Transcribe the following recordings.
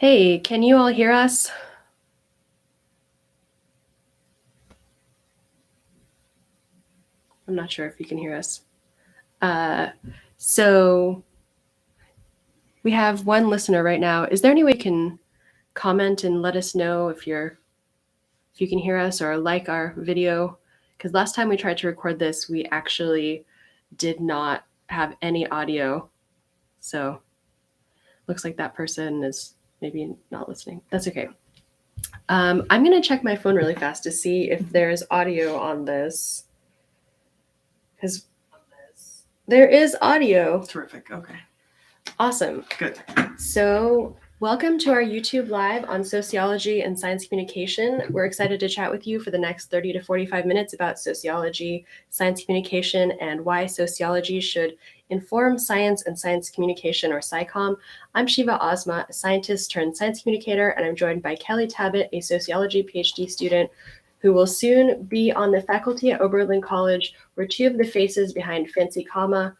Hey, can you all hear us? I'm not sure if you can hear us. So we have one listener right now. Is there any way you can comment and let us know if you can hear us or like our video? Because last time we tried to record this, we actually did not have any audio. So looks like that person is maybe not listening. That's okay. I'm going to check my phone really fast to see if there's audio on this. Because there is audio. Terrific. Okay. Awesome. Good. So, welcome to our YouTube Live on sociology and science communication. We're excited to chat with you for the next 30 to 45 minutes about sociology, science communication, and why sociology should inform science and science communication, or Cycom. I'm Sheeva Azma, a scientist turned science communicator, and I'm joined by Kelly Tabbutt, a sociology PhD student who will soon be on the faculty at Oberlin College. We're two of the faces behind Fancy Comma,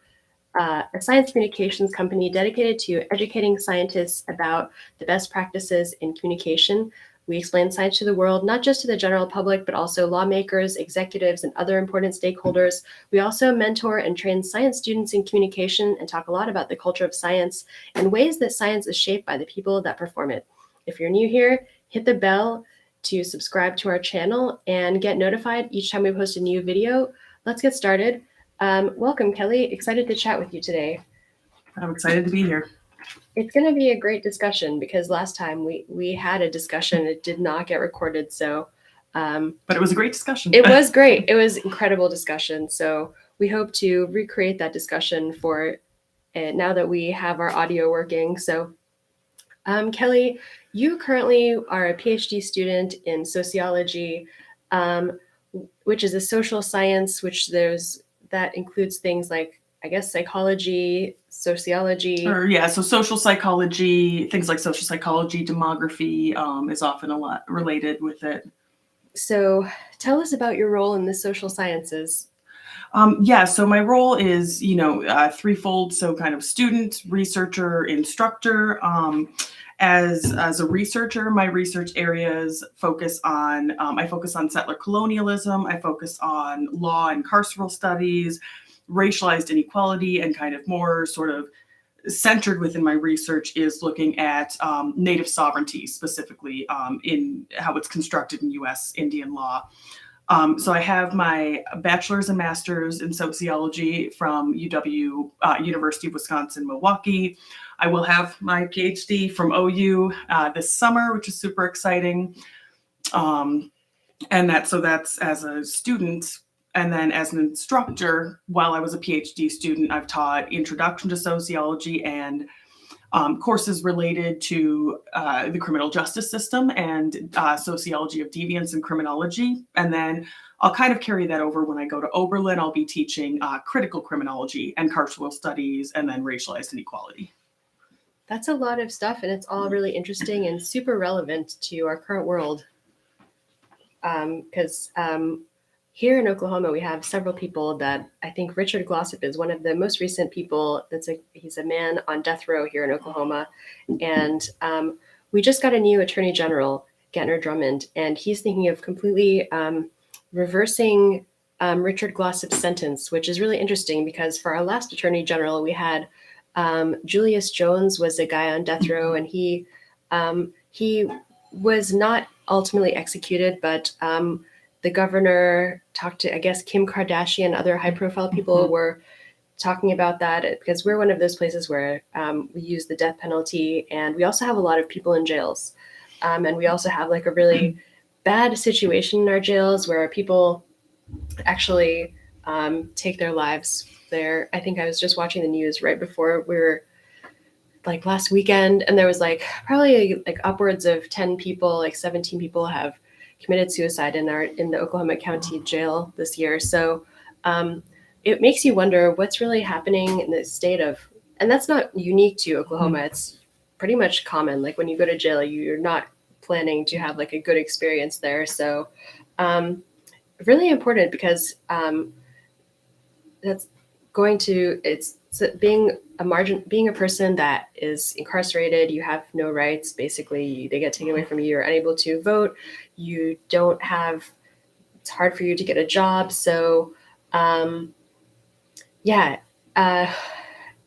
a science communications company dedicated to educating scientists about the best practices in communication. We explain science to the world, not just to the general public, but also lawmakers, executives, and other important stakeholders. We also mentor and train science students in communication and talk a lot about the culture of science and ways that science is shaped by the people that perform it. If you're new here, hit the bell to subscribe to our channel and get notified each time we post a new video. Let's get started. Welcome, Kelly. Excited to chat with you today. I'm excited to be here. It's going to be a great discussion because last time we had a discussion. It did not get recorded. So, but it was a great discussion. It was great. It was incredible discussion. So we hope to recreate that discussion for now that we have our audio working. So, Kelly, you currently are a PhD student in sociology, which is a social science, that includes things like, I guess, psychology, sociology. So social psychology, things like social psychology, demography is often a lot related with it. So tell us about your role in the social sciences. So my role is, threefold. So kind of student, researcher, instructor. As a researcher, my research areas focus on, I focus on settler colonialism, I focus on law and carceral studies, racialized inequality, and kind of more sort of centered within my research is looking at Native sovereignty, specifically in how it's constructed in U.S. Indian law. So I have my bachelor's and master's in sociology from UW, University of Wisconsin-Milwaukee. I will have my PhD from OU this summer, which is super exciting. And that's as a student. And then as an instructor, while I was a PhD student, I've taught Introduction to Sociology and courses related to the criminal justice system and sociology of deviance and criminology. And then I'll kind of carry that over when I go to Oberlin. I'll be teaching critical criminology and carceral studies and then racialized inequality. That's a lot of stuff, and it's all really interesting and super relevant to our current world. Because here in Oklahoma, we have several people that I think Richard Glossip is one of the most recent people. He's a man on death row here in Oklahoma. And we just got a new attorney general, Gentner Drummond, and he's thinking of completely reversing Richard Glossip's sentence, which is really interesting because for our last attorney general, we had Julius Jones was a guy on death row, and he was not ultimately executed, but the governor talked to, I guess, Kim Kardashian and other high-profile people were talking about that because we're one of those places where we use the death penalty, and we also have a lot of people in jails. And we also have like a really bad situation in our jails where people actually take their lives there. I think I was just watching the news right before we were like last weekend, and there was like probably like upwards of 10 people, like 17 people have committed suicide in the Oklahoma County jail this year. So it makes you wonder what's really happening in the state of, and that's not unique to Oklahoma. It's pretty much common. Like when you go to jail, you're not planning to have like a good experience there. So really important because that's going to, it's being being a person that is incarcerated, you have no rights. Basically, they get taken away from you. You're unable to vote. You don't have. It's hard for you to get a job. So, yeah. Uh,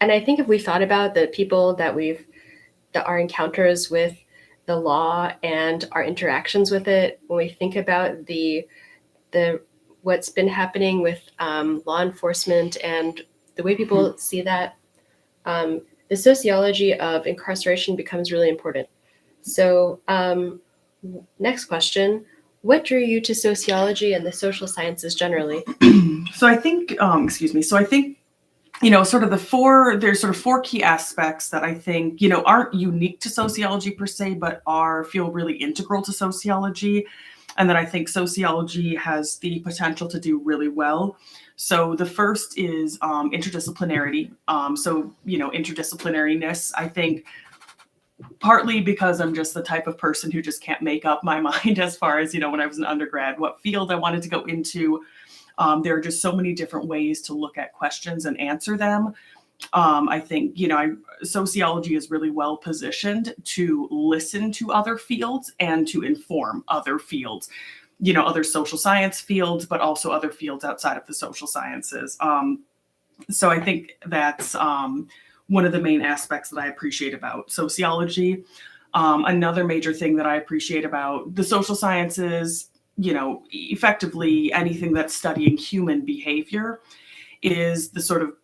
and I think if we thought about the people that our encounters with the law and our interactions with it, when we think about the what's been happening with law enforcement and the way people see that, the sociology of incarceration becomes really important. So, next question: what drew you to sociology and the social sciences generally? So I think, sort of there's sort of four key aspects that I think, aren't unique to sociology per se, but feel really integral to sociology. And that I think sociology has the potential to do really well. So the first is interdisciplinarity. Interdisciplinariness, I think, partly because I'm just the type of person who just can't make up my mind as far as, when I was an undergrad, what field I wanted to go into. There are just so many different ways to look at questions and answer them. I think, sociology is really well positioned to listen to other fields and to inform other fields, other social science fields, but also other fields outside of the social sciences. So I think that's one of the main aspects that I appreciate about sociology. Another major thing that I appreciate about the social sciences, effectively anything that's studying human behavior, is the sort of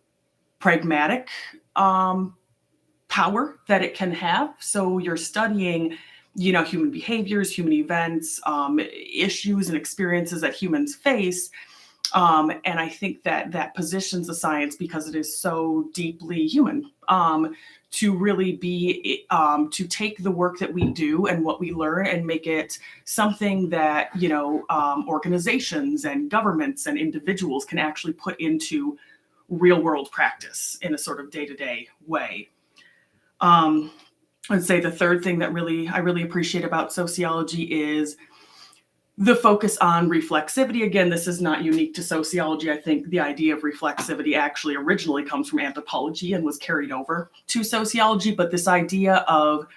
pragmatic power that it can have. So you're studying, human behaviors, human events, issues and experiences that humans face. And I think that positions the science, because it is so deeply human, to really be to take the work that we do and what we learn and make it something that organizations and governments and individuals can actually put into real world practice in a sort of day-to-day way. I'd say the third thing that I really appreciate about sociology is the focus on reflexivity. Again, this is not unique to sociology. I think the idea of reflexivity actually originally comes from anthropology and was carried over to sociology. But this idea of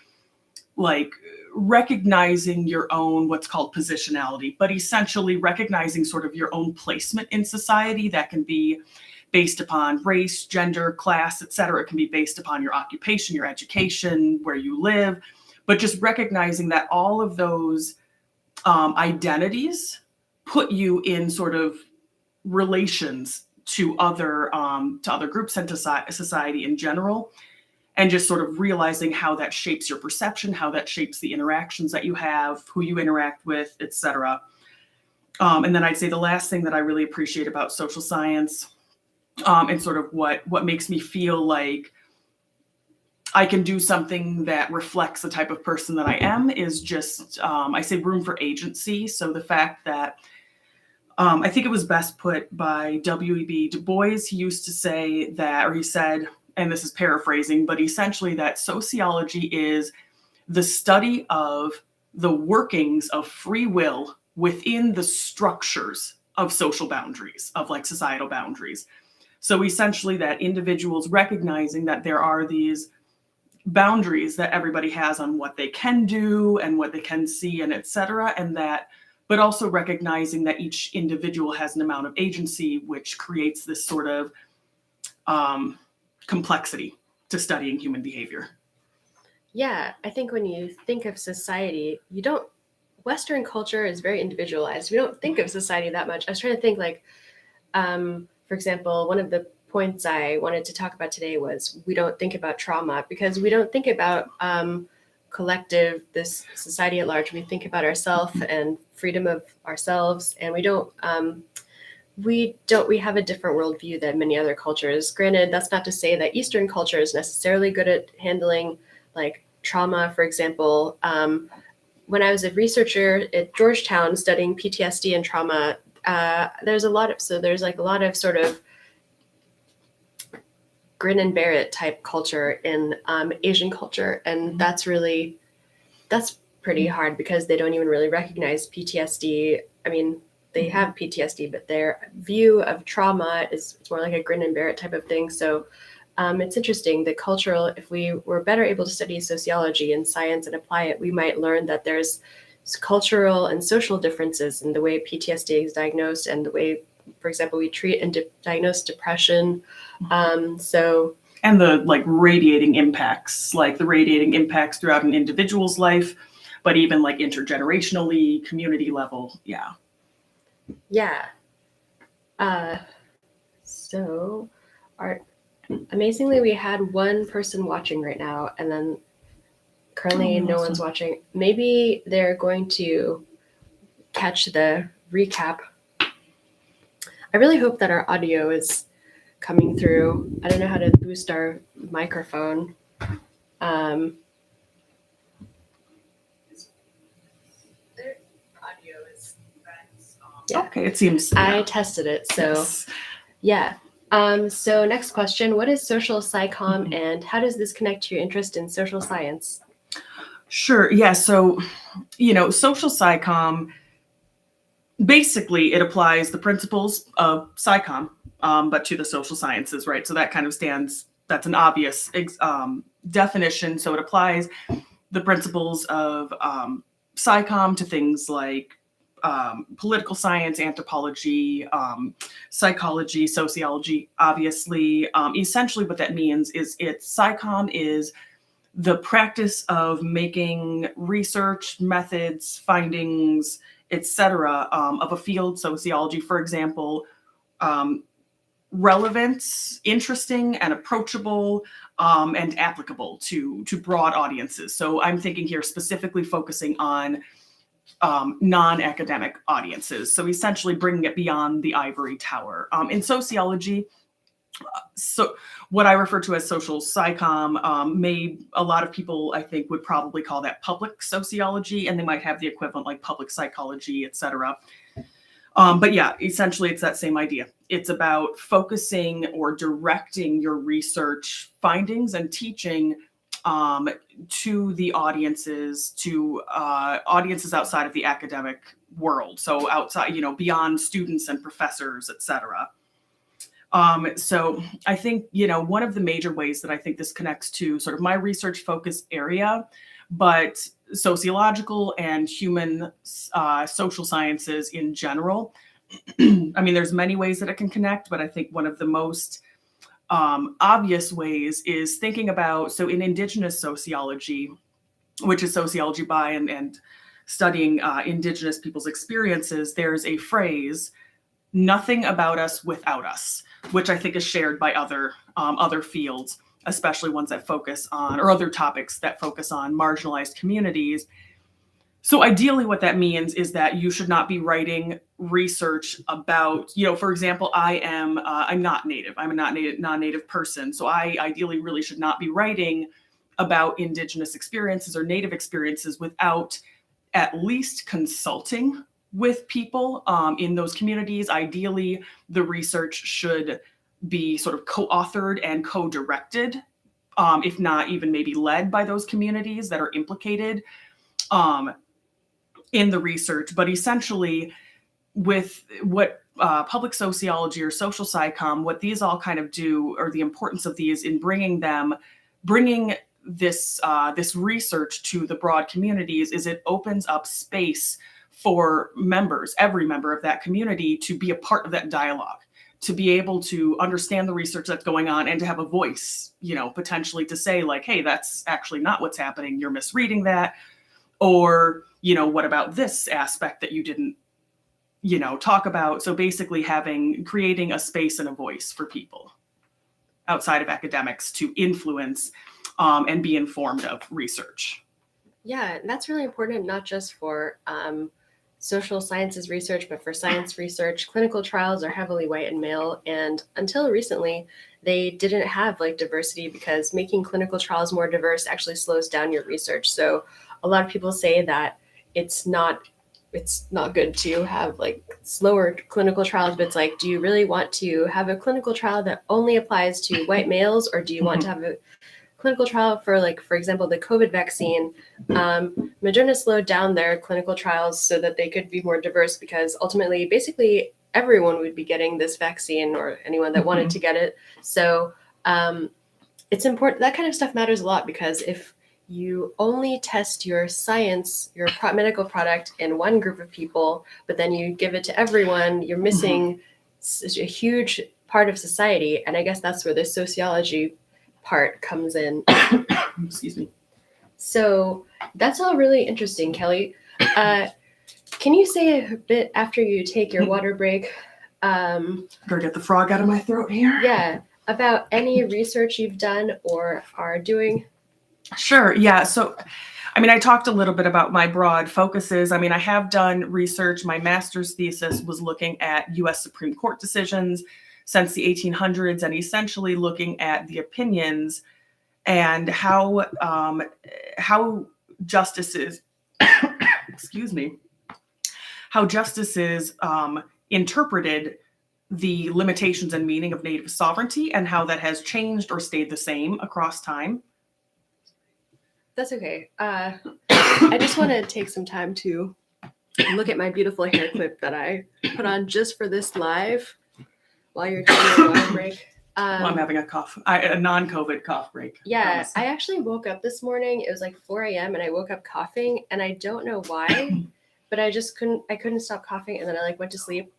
recognizing your own, what's called positionality, but essentially recognizing sort of your own placement in society, that can be based upon race, gender, class, et cetera. It can be based upon your occupation, your education, where you live, but just recognizing that all of those identities put you in sort of relations to other groups and to society in general, and just sort of realizing how that shapes your perception, how that shapes the interactions that you have, who you interact with, etc. And then I'd say the last thing that I really appreciate about social science, and sort of what makes me feel like I can do something that reflects the type of person that I am, is just, I say, room for agency. So the fact that, I think it was best put by W.E.B. Du Bois. He used to say that, or he said, and this is paraphrasing, but essentially that sociology is the study of the workings of free will within the structures of social boundaries, of societal boundaries. So essentially that individuals recognizing that there are these boundaries that everybody has on what they can do and what they can see and et cetera, but also recognizing that each individual has an amount of agency, which creates this sort of complexity to studying human behavior. Yeah, I think when you think of society, Western culture is very individualized. We don't think of society that much. I was trying to think for example, one of the points I wanted to talk about today was we don't think about trauma, because we don't think about collective, this society at large. We think about ourselves and freedom of ourselves, and we have a different worldview than many other cultures. Granted, that's not to say that Eastern culture is necessarily good at handling trauma. For example, when I was a researcher at Georgetown studying PTSD and trauma, there's a lot of sort of grin and bear it type culture in Asian culture. And that's pretty hard, because they don't even really recognize PTSD. I mean, they have PTSD, but their view of trauma is more like a grin and bear it type of thing. So it's interesting, the cultural, if we were better able to study sociology and science and apply it, we might learn that there's cultural and social differences in the way PTSD is diagnosed and the way, for example, we treat and diagnose depression. And the radiating impacts throughout an individual's life, but even intergenerationally, community level. Yeah. Yeah. Amazingly, we had one person watching right now, and then currently no one's watching. Maybe they're going to catch the recap. I really hope that our audio is coming through. I don't know how to boost our microphone. Their audio is okay. It seems. I tested it, so yes. Yeah. So next question, what is social Cycom and how does this connect to your interest in social science? Sure. Yeah. So, social Cycom, basically it applies the principles of Cycom, but to the social sciences, right? So that kind of that's an obvious definition. So it applies the principles of Cycom to things like political science, anthropology, psychology, sociology, obviously. Essentially what that means is Cycom is the practice of making research methods, findings, etc., of a field, sociology, for example, relevant, interesting, and approachable, and applicable to broad audiences. So I'm thinking here specifically focusing on non-academic audiences. So essentially bringing it beyond the ivory tower. In sociology, so what I refer to as social Cycom, a lot of people, I think, would probably call that public sociology, and they might have the equivalent like public psychology, etc. But yeah, essentially it's that same idea. It's about focusing or directing your research findings and teaching to the audiences, audiences outside of the academic world. So outside, beyond students and professors, etc. So I think, one of the major ways that I think this connects to sort of my research focus area, but sociological and human social sciences in general. I mean, there's many ways that it can connect, but I think one of the most obvious ways is thinking about, so in Indigenous sociology, which is sociology by and studying Indigenous people's experiences, there's a phrase, nothing about us without us, which I think is shared by other fields, especially ones that focus on, or other topics that focus on marginalized communities. So ideally what that means is that you should not be writing research about, for example, I'm not Native. I'm a non-Native person. So I ideally really should not be writing about Indigenous experiences or Native experiences without at least consulting with people in those communities. Ideally, the research should be sort of co-authored and co-directed, if not even maybe led by those communities that are implicated in the research. But essentially, with what public sociology or social Cycom, what these all kind of do, or the importance of these in bringing this research to the broad communities, is it opens up space for every member of that community, to be a part of that dialogue, to be able to understand the research that's going on and to have a voice, potentially to say like, hey, that's actually not what's happening. You're misreading that. Or, what about this aspect that you didn't, talk about? So basically creating a space and a voice for people outside of academics to influence and be informed of research. Yeah, that's really important, not just for social sciences research, but for science research. Clinical trials are heavily white and male, and until recently, they didn't have diversity, because making clinical trials more diverse actually slows down your research. So a lot of people say that it's not good to have slower clinical trials, but it's do you really want to have a clinical trial that only applies to white males, or do you want to have a clinical trial for example, the COVID vaccine? Moderna slowed down their clinical trials so that they could be more diverse, because ultimately, basically, everyone would be getting this vaccine, or anyone that wanted to get it. So it's important. That kind of stuff matters a lot, because if you only test your science, your medical product in one group of people, but then you give it to everyone, you're missing a huge part of society. And I guess that's where the sociology part comes in. Excuse me. So that's all really interesting, Kelly. Can you say a bit after you take your water break? Better get the frog out of my throat here. Yeah, about any research you've done or are doing? Sure. Yeah. So, I mean, I talked a little bit about my broad focuses. I mean, I have done research. My master's thesis was looking at U.S. Supreme Court decisions since the 1800s, and essentially looking at the opinions and how justices, excuse me, how justices interpreted the limitations and meaning of Native sovereignty, and how that has changed or stayed the same across time. That's okay. I just want to take some time to look at my beautiful hair clip that I put on just for this live while you're taking your water break. Well, I'm having a non-COVID cough break. Yeah, I actually woke up this morning. It was like 4 a.m. and I woke up coughing, and I don't know why, but I couldn't stop coughing, and then I went to sleep.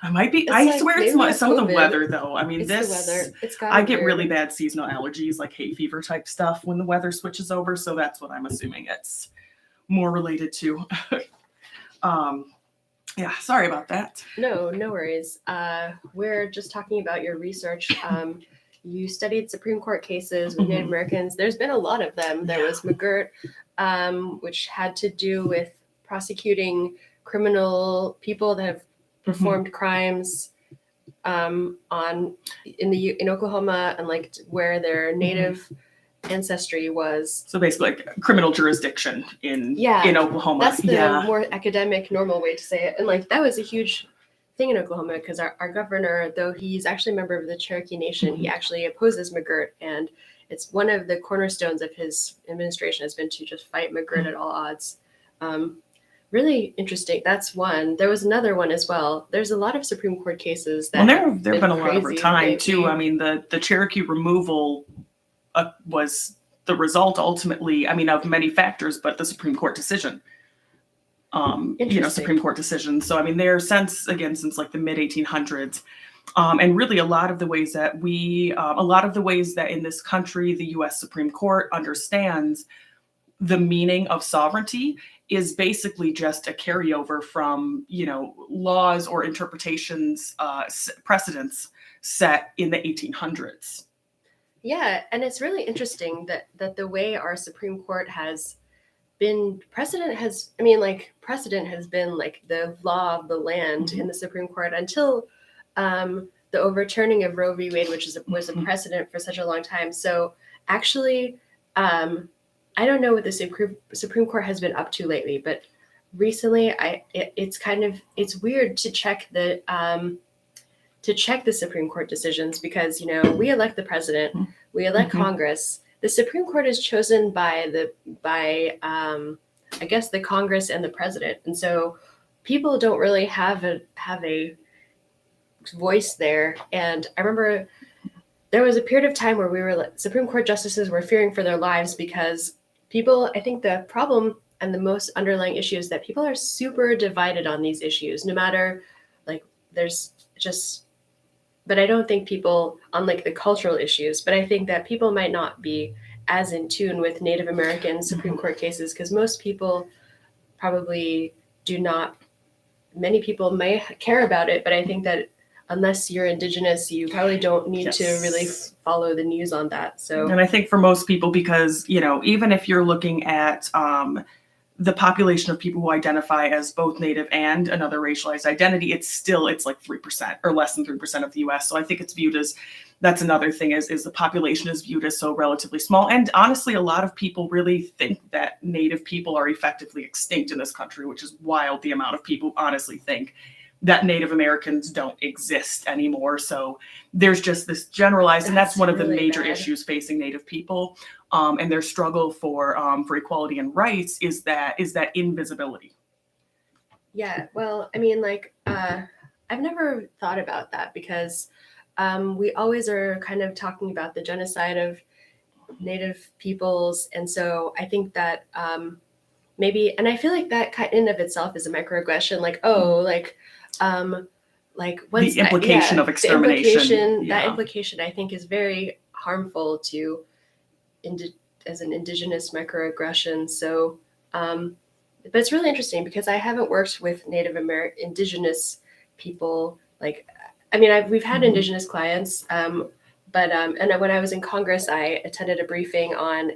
I might be. I swear it's some of the weather, though. I mean, it's the weather. I get really bad seasonal allergies, like hay fever type stuff, when the weather switches over. So that's what I'm assuming it's more related to. Yeah, sorry about that. No worries. We're just talking about your research. You studied Supreme Court cases with Native Americans. There's been a lot of them. There was McGirt, which had to do with prosecuting criminal people that have performed crimes in Oklahoma, and like where their Native ancestry was. So basically, like criminal jurisdiction in Oklahoma. That's the more academic, normal way to say it. And like that was a huge thing in Oklahoma, because our governor, though he's actually a member of the Cherokee Nation, he actually opposes McGirt, and it's one of the cornerstones of his administration has been to just fight McGirt at all odds. Really interesting. That's one. There was another one as well. There's a lot of Supreme Court cases that there have been a lot over time too. I mean, the Cherokee removal was the result ultimately, I mean, of many factors, but the Supreme Court decision. Supreme Court decision. So I mean, since like the mid 1800s, and really a lot of the ways that in this country the U.S. Supreme Court understands the meaning of sovereignty is basically just a carryover from, laws or interpretations, precedents set in the 1800s. Yeah, and it's really interesting that the way our Supreme Court has been, precedent has been like the law of the land in the Supreme Court until the overturning of Roe v. Wade, which was a precedent for such a long time. So actually, I don't know what the Supreme Court has been up to lately, but recently it's weird to check the Supreme Court decisions, because we elect the president, we elect Congress. The Supreme Court is chosen by I guess the Congress and the president, and so people don't really have a voice there. And I remember there was a period of time where Supreme Court justices were fearing for their lives, because I think the problem and the most underlying issue is that people are super divided on these issues, no matter but I don't think people on like the cultural issues, but I think that people might not be as in tune with Native American Supreme Court cases, because most people probably do not. Many people may care about it, but I think that unless you're Indigenous, you probably don't need to really follow the news on that. So, and I think for most people, because, even if you're looking at the population of people who identify as both Native and another racialized identity, it's like 3% or less than 3% of the US. So I think it's viewed as, that's another thing, is the population is viewed as so relatively small. And honestly, a lot of people really think that Native people are effectively extinct in this country, which is wild, the amount of people who honestly think that Native Americans don't exist anymore. So there's just this generalized, and that's one of the major issues facing Native people, and their struggle for equality and rights is that invisibility. Yeah, well, I mean, I've never thought about that, because we always are kind of talking about the genocide of Native peoples. And so I think that maybe, and I feel like that kind in of itself is a microaggression, like, oh, like once The implication of extermination. that implication I think is very harmful to as an indigenous microaggression. So, but it's really interesting because I haven't worked with indigenous people. Like, I mean, we've had indigenous clients, but and when I was in Congress, I attended a briefing on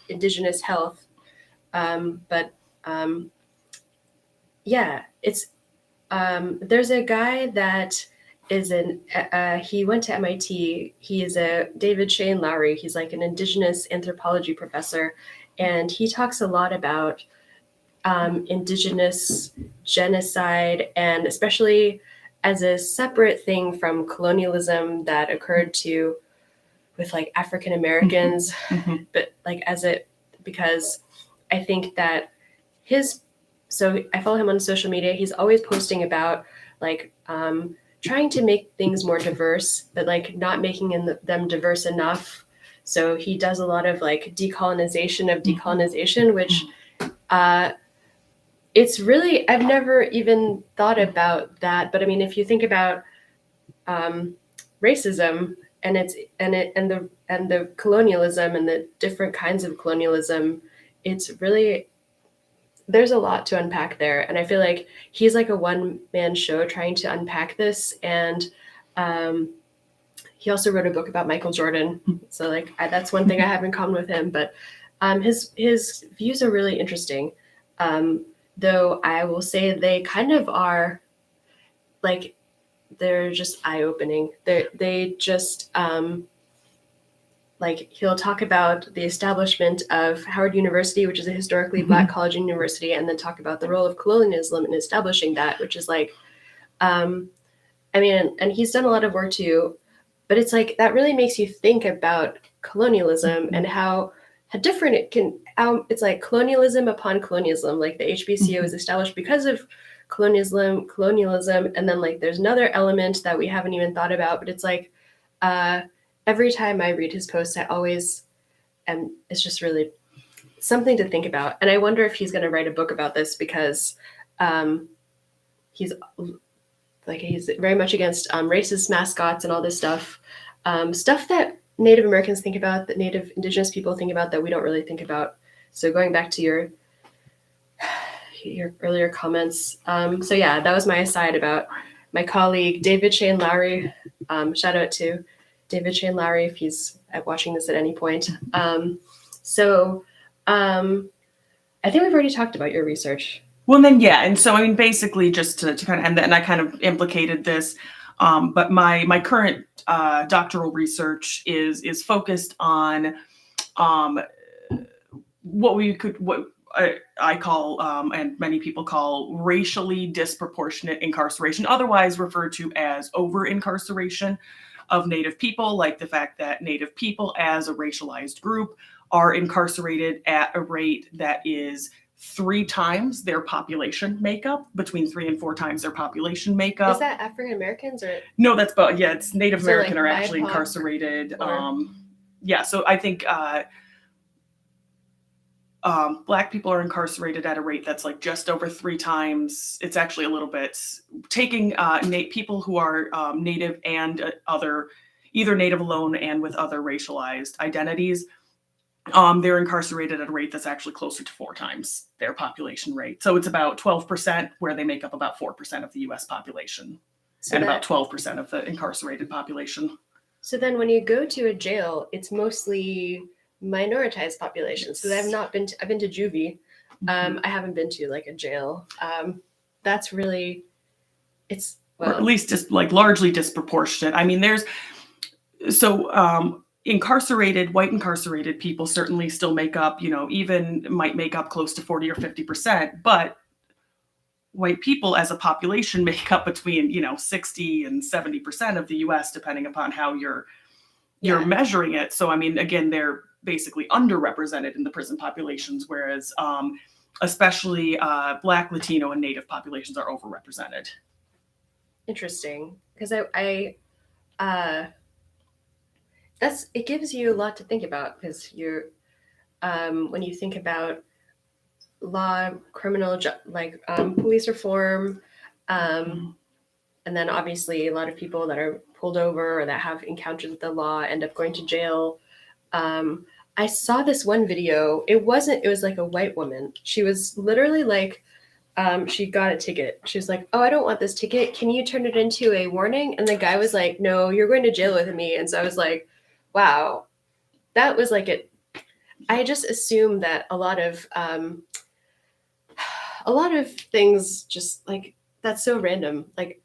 indigenous health. But yeah, it's there's a guy that is he went to MIT. He is a David Shane Lowry. He's like an indigenous anthropology professor, and he talks a lot about indigenous genocide, and especially as a separate thing from colonialism that occurred with like African Americans, but like because I think that so I follow him on social media. He's always posting about like trying to make things more diverse, but like not making them diverse enough. So he does a lot of like decolonization of decolonization, which it's really, I've never even thought about that. But I mean, if you think about racism and the colonialism and the different kinds of colonialism, it's really, there's a lot to unpack there. And I feel like he's like a one-man show trying to unpack this. And he also wrote a book about Michael Jordan. So like that's one thing I have in common with him. But his views are really interesting. Though I will say they kind of are like, they're just eye-opening. They just like he'll talk about the establishment of Howard University, which is a historically Black college and university, and then talk about the role of colonialism in establishing that, which is like, I mean, and he's done a lot of work too, but it's like that really makes you think about colonialism and how different it can. It's like colonialism upon colonialism. Like the HBCU was established because of colonialism, and then like there's another element that we haven't even thought about, but it's like every time I read his posts, I always it's just really something to think about. And I wonder if he's going to write a book about this because he's very much against racist mascots and all this stuff that Native Americans think about, that Native Indigenous people think about, that we don't really think about. So going back to your earlier comments. So yeah, that was my aside about my colleague, David Shane Lowry. Shout out to David Shane Lowry if he's watching this at any point. So I think we've already talked about your research. Well, then, yeah. And so, I mean, basically just to kind of, and I kind of implicated this, but my current doctoral research is focused on what I call, and many people call, racially disproportionate incarceration, otherwise referred to as over-incarceration of Native people, like the fact that Native people as a racialized group are incarcerated at a rate that is 3 times their population makeup, between 3 and 4 times their population makeup. Is that African Americans or? No, that's, but yeah, it's Native American like are actually incarcerated. Or... Yeah, so I think Black people are incarcerated at a rate that's like just over 3 times. It's actually a little bit taking people who are Native and either Native alone and with other racialized identities. They're incarcerated at a rate that's actually closer to 4 times their population rate. So it's about 12%, where they make up about 4% of the US population, and about 12% of the incarcerated population. So then when you go to a jail, it's mostly minoritized populations. So I've been to juvie. I haven't been to like a jail. That's really, or at least just like largely disproportionate. I mean, white incarcerated people certainly still make up, might make up close to 40 or 50%, but white people as a population make up between, 60 and 70% of the US, depending upon how you're measuring it. So, I mean, again, they're basically underrepresented in the prison populations, whereas especially Black, Latino, and Native populations are overrepresented. Interesting, because it gives you a lot to think about because you're when you think about law, police reform, um, and then obviously a lot of people that are pulled over or that have encounters with the law end up going to jail. Um, I saw this one video. It was like a white woman. She was literally like, she got a ticket. She was like, "Oh, I don't want this ticket. Can you turn it into a warning?" And the guy was like, "No, you're going to jail with me." And so I was like, wow, that was like it. I just assume that a lot of things just like that's so random. Like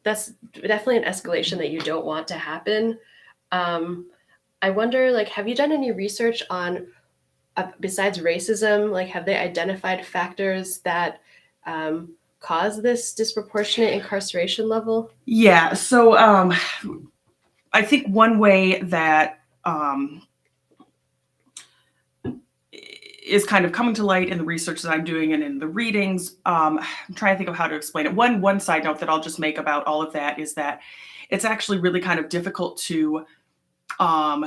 that's definitely an escalation that you don't want to happen. Um, I wonder, like, have you done any research on besides racism? Like, have they identified factors that cause this disproportionate incarceration level? Yeah. So I think one way that is kind of coming to light in the research that I'm doing and in the readings. I'm trying to think of how to explain it. One side note that I'll just make about all of that is that it's actually really kind of difficult to um,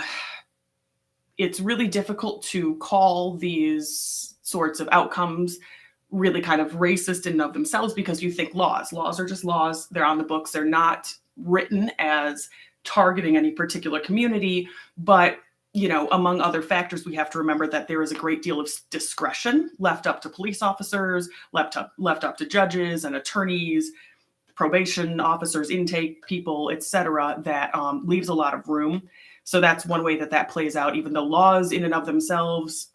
it's really difficult to call these sorts of outcomes really kind of racist in and of themselves because you think laws are just laws. They're on the books. They're not written as targeting any particular community, but among other factors, we have to remember that there is a great deal of discretion left up to police officers, left up to judges and attorneys, probation officers, intake people, etc. That leaves a lot of room. So that's one way that plays out, even though laws in and of themselves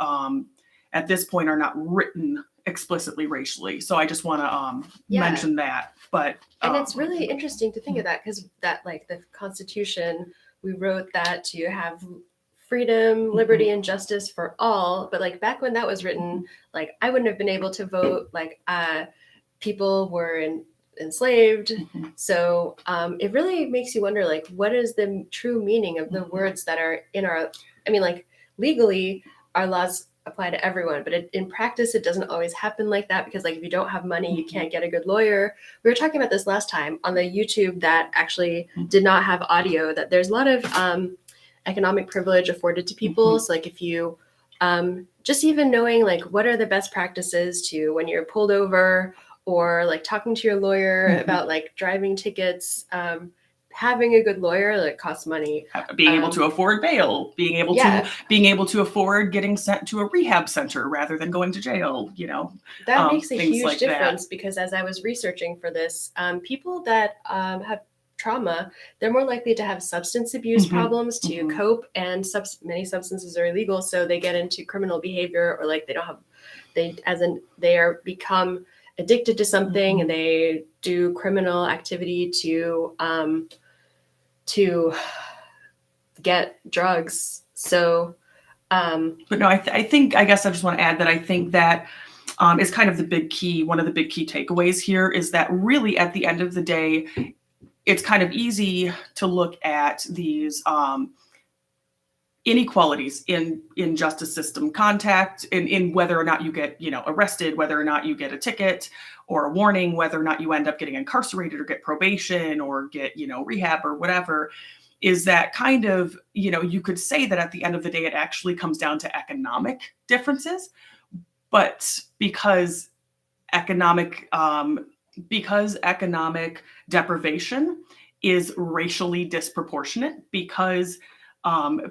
at this point are not written explicitly racially. So I just want to mention that. But and it's really interesting to think of that because that like the Constitution, we wrote that to have freedom, liberty, and justice for all. But like back when that was written, like I wouldn't have been able to vote. Like people were enslaved. So it really makes you wonder, like, what is the true meaning of the words that are in our? I mean, like legally, our laws apply to everyone, but in practice, it doesn't always happen like that because, like, if you don't have money, you can't get a good lawyer. We were talking about this last time on the YouTube that actually did not have audio. That there's a lot of economic privilege afforded to people. So like if you just even knowing like what are the best practices to when you're pulled over or like talking to your lawyer about like driving tickets, having a good lawyer that costs money, being able to afford bail, being able to afford getting sent to a rehab center rather than going to jail, that makes a huge difference because as I was researching for this, people that have trauma, they're more likely to have substance abuse problems to cope, and many substances are illegal, so they get into criminal behavior or like they are become addicted to something and they do criminal activity to get drugs. So but no, I guess I just want to add that I think that is kind of the big key. One of the big key takeaways here is that really at the end of the day, it's kind of easy to look at these inequalities in justice system contact in whether or not you get arrested, whether or not you get a ticket or a warning, whether or not you end up getting incarcerated or get probation or get rehab or whatever. Is that kind of you could say that at the end of the day it actually comes down to economic differences, but because economic deprivation is racially disproportionate, because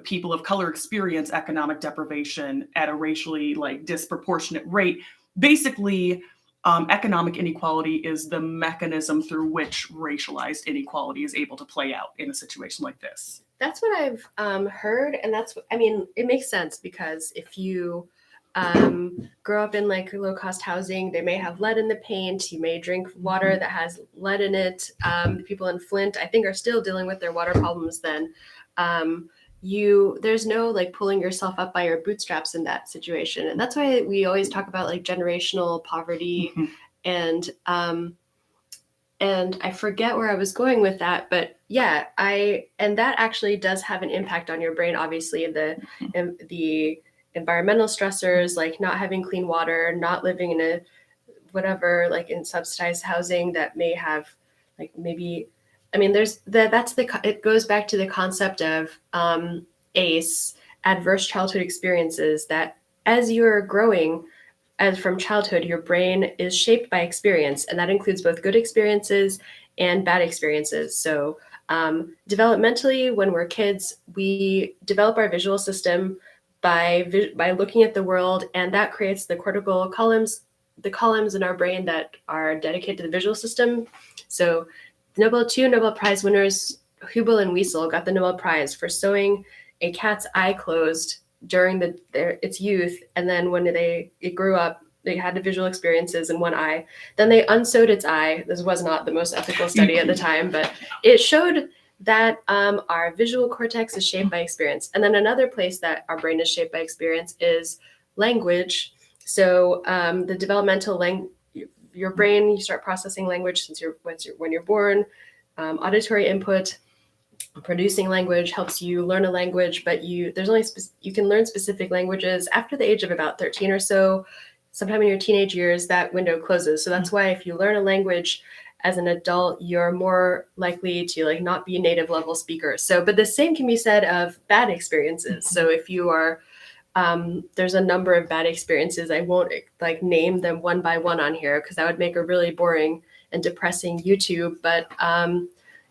people of color experience economic deprivation at a racially disproportionate rate. Basically, economic inequality is the mechanism through which racialized inequality is able to play out in a situation like this. That's what I've heard, and it makes sense because if you grow up in like low cost housing, they may have lead in the paint. You may drink water that has lead in it. The people in Flint, I think, are still dealing with their water problems. Then there's no like pulling yourself up by your bootstraps in that situation, and that's why we always talk about like generational poverty and I forget where I was going with that, but yeah, and that actually does have an impact on your brain. Obviously, the environmental stressors, like not having clean water, not living in in subsidized housing that may have like maybe I mean, it goes back to the concept of ACE, adverse childhood experiences, that as you're growing, as from childhood, your brain is shaped by experience, and that includes both good experiences and bad experiences. So, developmentally, when we're kids, we develop our visual system by looking at the world, and that creates the columns in our brain that are dedicated to the visual system. So, two Nobel Prize winners, Hubel and Wiesel, got the Nobel Prize for sewing a cat's eye closed during its youth, and then when it grew up, they had the visual experiences in one eye. Then they unsewed its eye. This was not the most ethical study at the time, but it showed that our visual cortex is shaped by experience. And then another place that our brain is shaped by experience is language. So the developmental your brain, you start processing language when you're born. Auditory input, producing language helps you learn a language, but you can learn specific languages after the age of about 13 or so. Sometime in your teenage years, that window closes. So that's why if you learn a language as an adult, you're more likely to like not be a native level speaker. So, but the same can be said of bad experiences. So if you are there's a number of bad experiences. I won't like name them one by one on here because that would make a really boring and depressing YouTube. But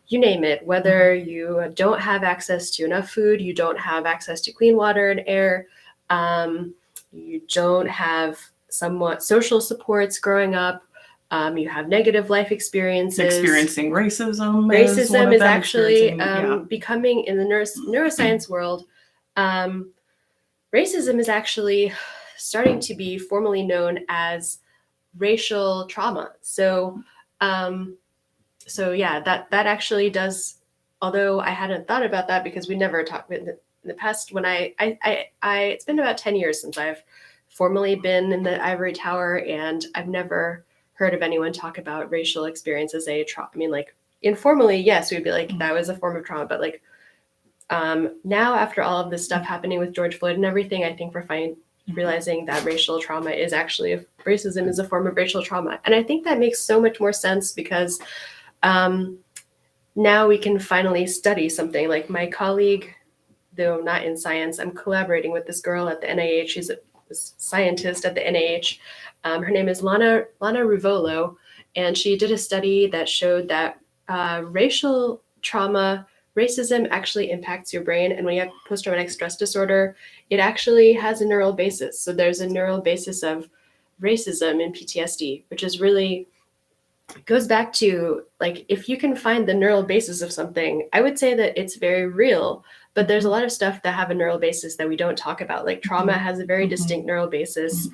you name it, whether you don't have access to enough food, you don't have access to clean water and air, you don't have somewhat social supports growing up, you have negative life experiences. Experiencing racism. Racism is actually becoming, in the neuroscience world, racism is actually starting to be formally known as racial trauma. So, yeah, that actually does. Although I hadn't thought about that because we never talked in the past. When it's been about 10 years since I've formally been in the ivory tower, and I've never heard of anyone talk about racial experience as a trauma. I mean, like informally, yes, we'd be like that was a form of trauma, but like. Now, after all of this stuff happening with George Floyd and everything, I think we're realizing that racism is a form of racial trauma. And I think that makes so much more sense because now we can finally study something. Like my colleague, though not in science, I'm collaborating with this girl at the NIH. She's a scientist at the NIH. Her name is Lana Ruvolo, and she did a study that showed that racism actually impacts your brain. And when you have post-traumatic stress disorder, it actually has a neural basis. So there's a neural basis of racism in PTSD, which is really goes back to like, if you can find the neural basis of something, I would say that it's very real, but there's a lot of stuff that have a neural basis that we don't talk about. Like trauma has a very distinct neural basis.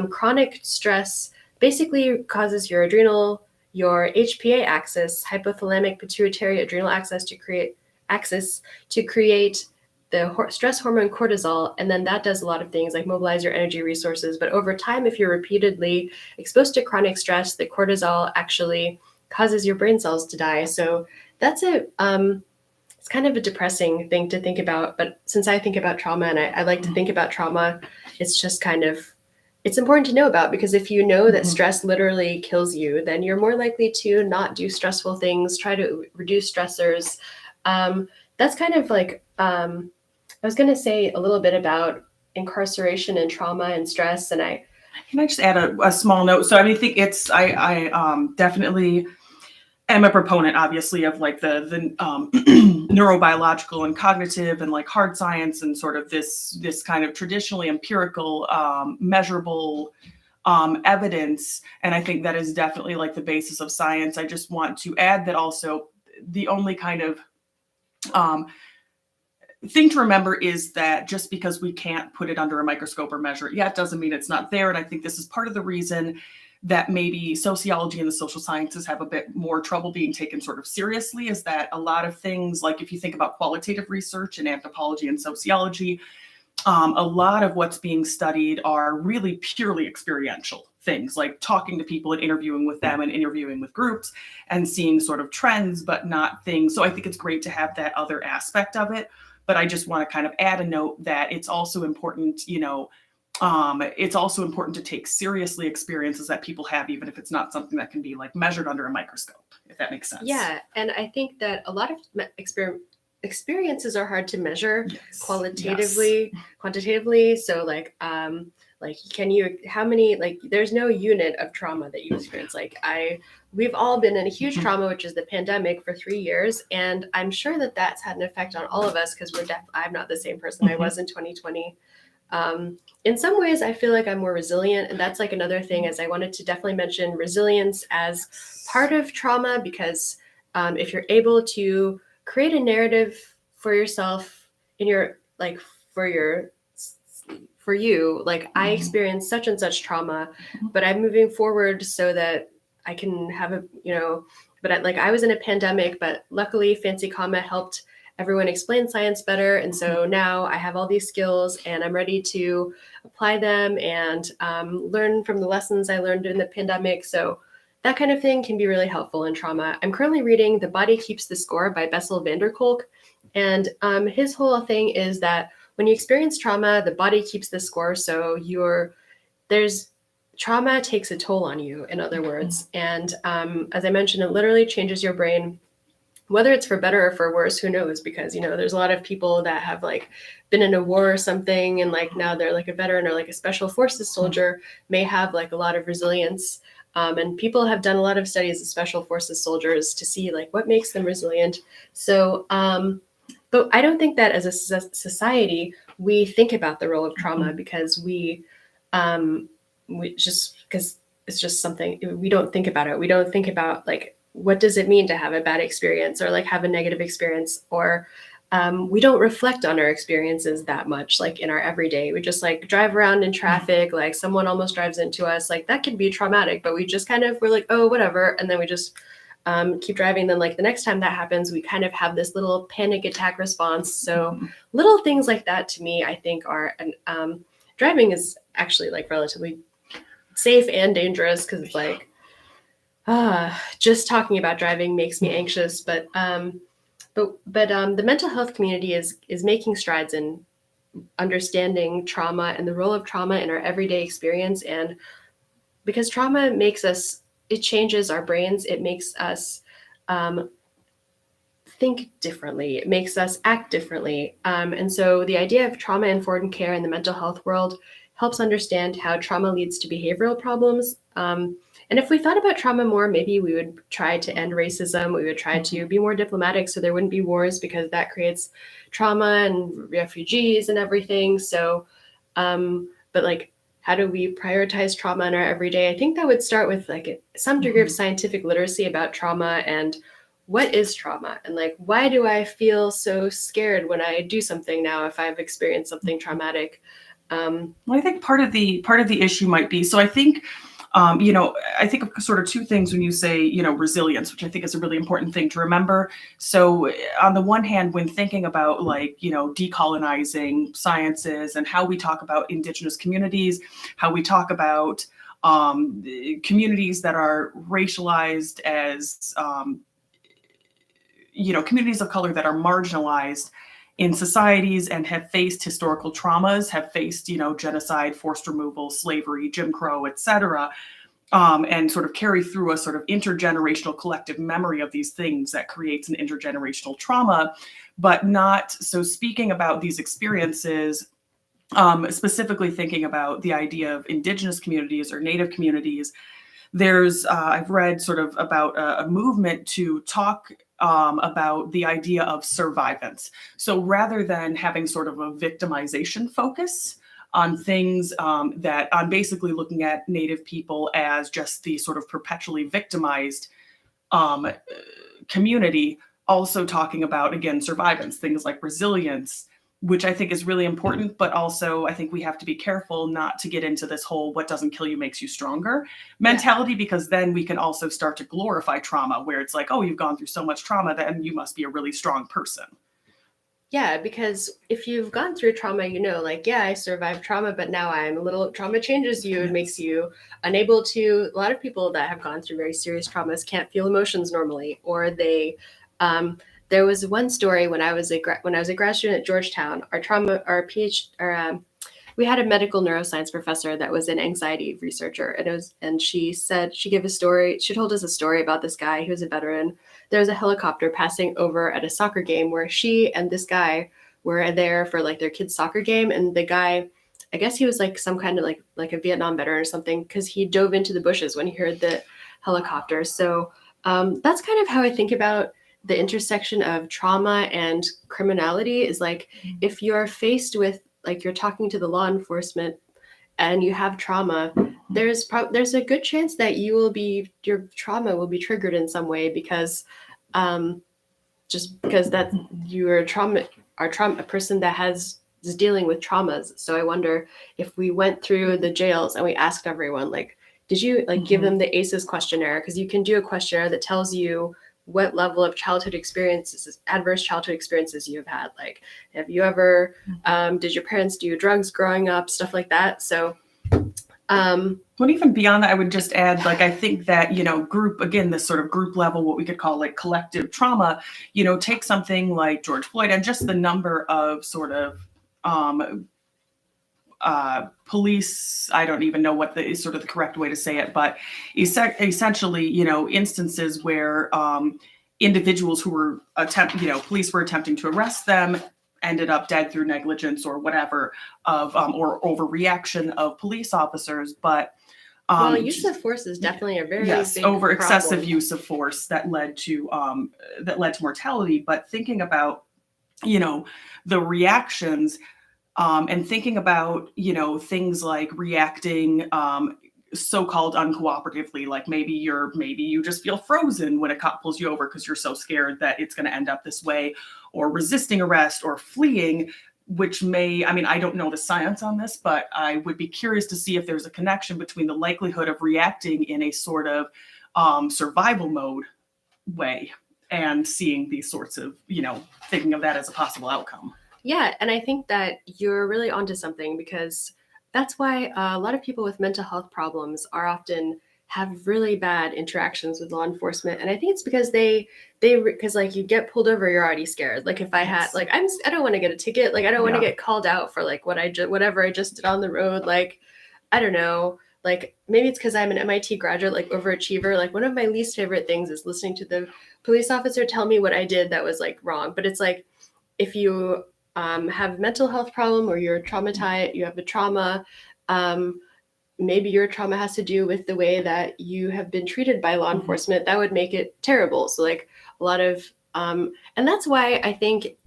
Chronic stress basically causes your HPA axis, hypothalamic pituitary adrenal axis, to create the stress hormone cortisol, and then that does a lot of things like mobilize your energy resources. But over time, if you're repeatedly exposed to chronic stress, the cortisol actually causes your brain cells to die. So that's it's kind of a depressing thing to think about. But since I think about trauma and I like to think about trauma, it's just kind of it's important to know about, because if you know that stress literally kills you, then you're more likely to not do stressful things, try to reduce stressors. That's kind of like, I was going to say a little bit about incarceration and trauma and stress. And can I just add a small note? So I mean, I think I definitely am a proponent, obviously, of like the neurobiological and cognitive and like hard science and sort of this kind of traditionally empirical, measurable evidence. And I think that is definitely like the basis of science. I just want to add that also the only kind of thing to remember is that just because we can't put it under a microscope or measure it yet doesn't mean it's not there. And I think this is part of the reason that maybe sociology and the social sciences have a bit more trouble being taken sort of seriously, is that a lot of things, like if you think about qualitative research in anthropology and sociology, a lot of what's being studied are really purely experiential things, like talking to people and interviewing with them and interviewing with groups and seeing sort of trends, but not things. So I think it's great to have that other aspect of it. But I just want to kind of add a note that it's also important, It's also important to take seriously experiences that people have, even if it's not something that can be like measured under a microscope, if that makes sense. Yeah, and I think that a lot of experiences are hard to measure qualitatively, quantitatively. So like can you, how many, like there's no unit of trauma that you experience. We've all been in a huge trauma, which is the pandemic, for 3 years, and I'm sure that that's had an effect on all of us, because I'm not the same person I was in 2020. In some ways, I feel like I'm more resilient, and that's like another thing, as I wanted to definitely mention resilience as part of trauma, because if you're able to create a narrative for yourself in your, like, for you, like, I experienced such and such trauma, but I'm moving forward so that I can have I was in a pandemic, but luckily Fancy Comma helped everyone explain science better. And so now I have all these skills and I'm ready to apply them and learn from the lessons I learned in the pandemic. So that kind of thing can be really helpful in trauma. I'm currently reading The Body Keeps the Score by Bessel van der Kolk. And his whole thing is that when you experience trauma, the body keeps the score. So trauma takes a toll on you, in other words. And as I mentioned, it literally changes your brain. Whether it's for better or for worse, who knows? Because, there's a lot of people that have like been in a war or something, and like now they're like a veteran or like a special forces soldier, may have like a lot of resilience. And people have done a lot of studies of special forces soldiers to see like what makes them resilient. So, but I don't think that as a society, we think about the role of trauma, because because it's just something we don't think about it. We don't think about like, what does it mean to have a bad experience or like have a negative experience, or we don't reflect on our experiences that much, like in our everyday. We just like drive around in traffic, like someone almost drives into us, like that can be traumatic, but we're like, oh, whatever. And then we just keep driving. Then like the next time that happens, we kind of have this little panic attack response. So little things like that, to me, I think are, driving is actually like relatively safe and dangerous, because it's like, just talking about driving makes me anxious. But the mental health community is making strides in understanding trauma and the role of trauma in our everyday experience. And because trauma it changes our brains, it makes us think differently, it makes us act differently. And so the idea of trauma-informed care in the mental health world helps understand how trauma leads to behavioral problems. And if we thought about trauma more, maybe we would try to end racism. We would try to be more diplomatic so there wouldn't be wars, because that creates trauma and refugees and everything. So, but like, how do we prioritize trauma in our everyday? I think that would start with like some degree of scientific literacy about trauma and what is trauma, and like, why do I feel so scared when I do something now if I've experienced something traumatic? Well, I think part of the issue might be, so I think, I think of sort of two things when you say, resilience, which I think is a really important thing to remember. So on the one hand, when thinking about like, decolonizing sciences and how we talk about Indigenous communities, how we talk about communities that are racialized as, communities of color that are marginalized in societies and have faced historical traumas, have faced, genocide, forced removal, slavery, Jim Crow, et cetera, and sort of carry through a sort of intergenerational collective memory of these things that creates an intergenerational trauma, but not so speaking about these experiences, specifically thinking about the idea of Indigenous communities or Native communities. I've read sort of about a movement to talk about the idea of survivance. So rather than having sort of a victimization focus on things on basically looking at Native people as just the sort of perpetually victimized community, also talking about, again, survivance, things like resilience, which I think is really important, but also I think we have to be careful not to get into this whole what doesn't kill you makes you stronger mentality, because then we can also start to glorify trauma, where it's like, oh, you've gone through so much trauma, then you must be a really strong person. Yeah, because if you've gone through trauma, like, yeah, I survived trauma, but now trauma changes you. It makes you unable to, a lot of people that have gone through very serious traumas can't feel emotions normally, or there was one story when I was a grad student at Georgetown. Our we had a medical neuroscience professor that was an anxiety researcher, and she said she gave a story. She told us a story about this guy who was a veteran. There was a helicopter passing over at a soccer game where she and this guy were there for like their kid's soccer game, and the guy, I guess he was like some kind of like a Vietnam veteran or something, because he dove into the bushes when he heard the helicopter. So that's kind of how I think about the intersection of trauma and criminality. Is like, if you're faced with, like, you're talking to the law enforcement and you have trauma, there's a good chance that your trauma will be triggered in some way, because just because that you're a person that is dealing with traumas. So I wonder if we went through the jails and we asked everyone, like, did you like give them the ACEs questionnaire? Because you can do a questionnaire that tells you what level of adverse childhood experiences you've had. Like, have you ever, did your parents do drugs growing up, stuff like that. So, but even beyond that, I would just add, like, I think that, this sort of group level, what we could call like collective trauma, take something like George Floyd and just the number of sort of police, I don't even know what is sort of the correct way to say it, but essentially, instances where individuals who were police were attempting to arrest them ended up dead through negligence or whatever or overreaction of police officers. But use of force is definitely a very big over excessive problem. use of force that led to mortality. But thinking about the reactions. And thinking about, things like reacting so-called uncooperatively, like maybe you just feel frozen when a cop pulls you over because you're so scared that it's going to end up this way, or resisting arrest or fleeing, which I don't know the science on this, but I would be curious to see if there's a connection between the likelihood of reacting in a sort of survival mode way and seeing these sorts of, thinking of that as a possible outcome. Yeah, and I think that you're really onto something, because that's why a lot of people with mental health problems have really bad interactions with law enforcement. And I think it's because because like you get pulled over, you're already scared. Like if I had, like, I don't want to get a ticket. Like I don't want to get called out for like whatever I just did on the road. Like, I don't know. Like maybe it's because I'm an MIT graduate, like overachiever. Like one of my least favorite things is listening to the police officer tell me what I did that was like wrong. But it's like, if you have a mental health problem or you're traumatized, you have a trauma, maybe your trauma has to do with the way that you have been treated by law enforcement, that would make it terrible. So like a lot of, and that's why I think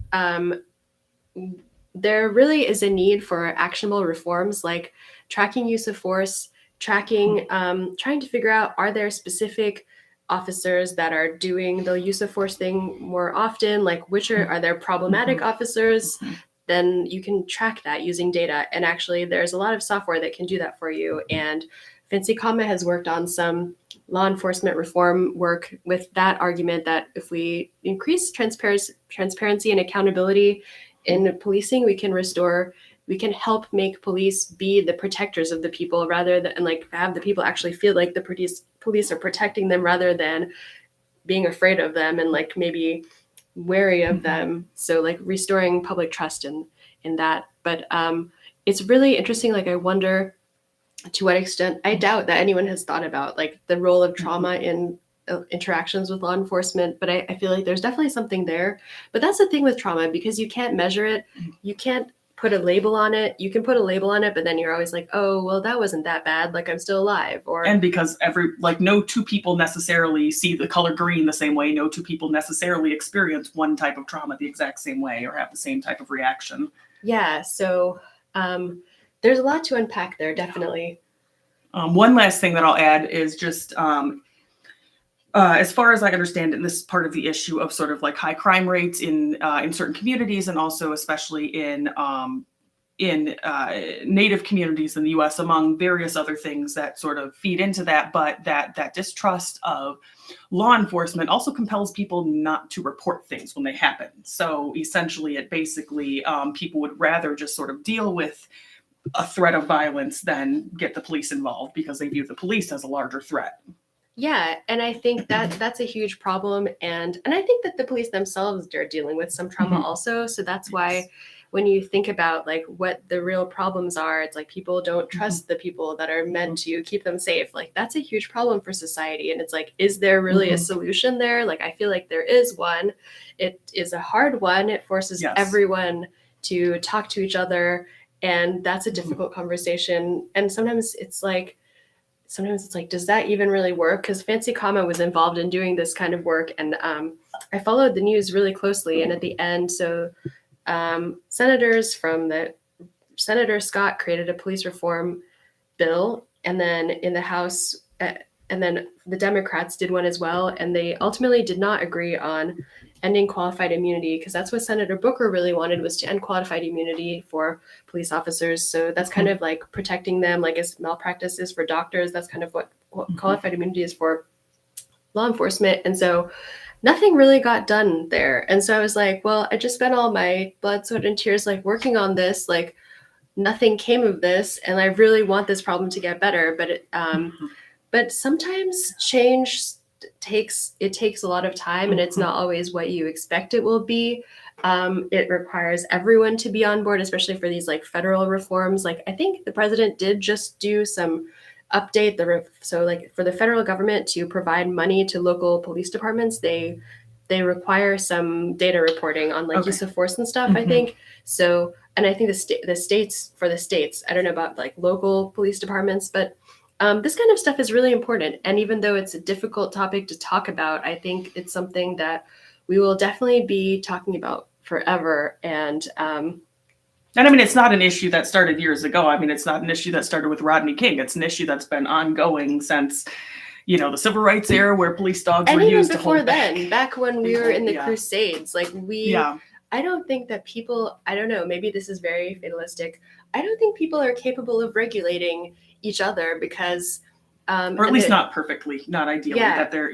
there really is a need for actionable reforms, like tracking use of force, trying to figure out, are there specific officers that are doing the use of force thing more often? Like, which are there problematic officers? Then you can track that using data. And actually, there's a lot of software that can do that for you. And Fancy Comma has worked on some law enforcement reform work with that argument that if we increase transparency and accountability in policing, we can help make police be the protectors of the people, rather than, and like have the people actually feel like the police are protecting them rather than being afraid of them and like maybe wary of them. So like restoring public trust in that. But it's really interesting. Like I wonder to what extent, I doubt that anyone has thought about like the role of trauma in interactions with law enforcement, but I feel like there's definitely something there. But that's the thing with trauma, because you can't measure it, you can't put a label on it. You can put a label on it, but then you're always like, oh, well, that wasn't that bad. Like I'm still alive. And because no two people necessarily see the color green the same way. No two people necessarily experience one type of trauma the exact same way or have the same type of reaction. Yeah. So there's a lot to unpack there, definitely. One last thing that I'll add is just as far as I understand it, and this is part of the issue of sort of like high crime rates in certain communities, and also especially in Native communities in the U.S., among various other things that sort of feed into that. But that distrust of law enforcement also compels people not to report things when they happen. So essentially, it basically people would rather just sort of deal with a threat of violence than get the police involved because they view the police as a larger threat. Yeah, and I think that that's a huge problem, and I think that the police themselves are dealing with some trauma also. So that's why when you think about like what the real problems are, it's like people don't trust the people that are meant to keep them safe. Like that's a huge problem for society. And it's like, is there really a solution there? Like I feel like there is one. It is a hard one. It forces everyone to talk to each other, and that's a difficult conversation. And sometimes it's like, does that even really work? Because Fancy Comma was involved in doing this kind of work, and I followed the news really closely. And at the end, senators from the Senator Scott created a police reform bill, and then in the House, and then the Democrats did one as well, and they ultimately did not agree on ending qualified immunity, because that's what Senator Booker really wanted, was to end qualified immunity for police officers. So that's kind of like protecting them, like as malpractice is for doctors, that's kind of what qualified immunity is for law enforcement. And so nothing really got done there. And so I was like, well, I just spent all my blood, sweat, and tears like working on this, like nothing came of this, and I really want this problem to get better. But sometimes change takes a lot of time, and it's not always what you expect it will be. It requires everyone to be on board, especially for these like federal reforms. Like I think the president did just do some update so like for the federal government to provide money to local police departments, they require some data reporting on like use of force and stuff, I think. So, and I think the states, I don't know about like local police departments, but this kind of stuff is really important. And even though it's a difficult topic to talk about, I think it's something that we will definitely be talking about forever. And I mean, it's not an issue that started years ago. I mean, it's not an issue that started with Rodney King. It's an issue that's been ongoing since, the civil rights era, where police dogs were used to hold before then, back when we were in the Crusades, like I don't think that people, I don't know, maybe this is very fatalistic. I don't think people are capable of regulating each other, because or at least not perfectly, not ideally, that they're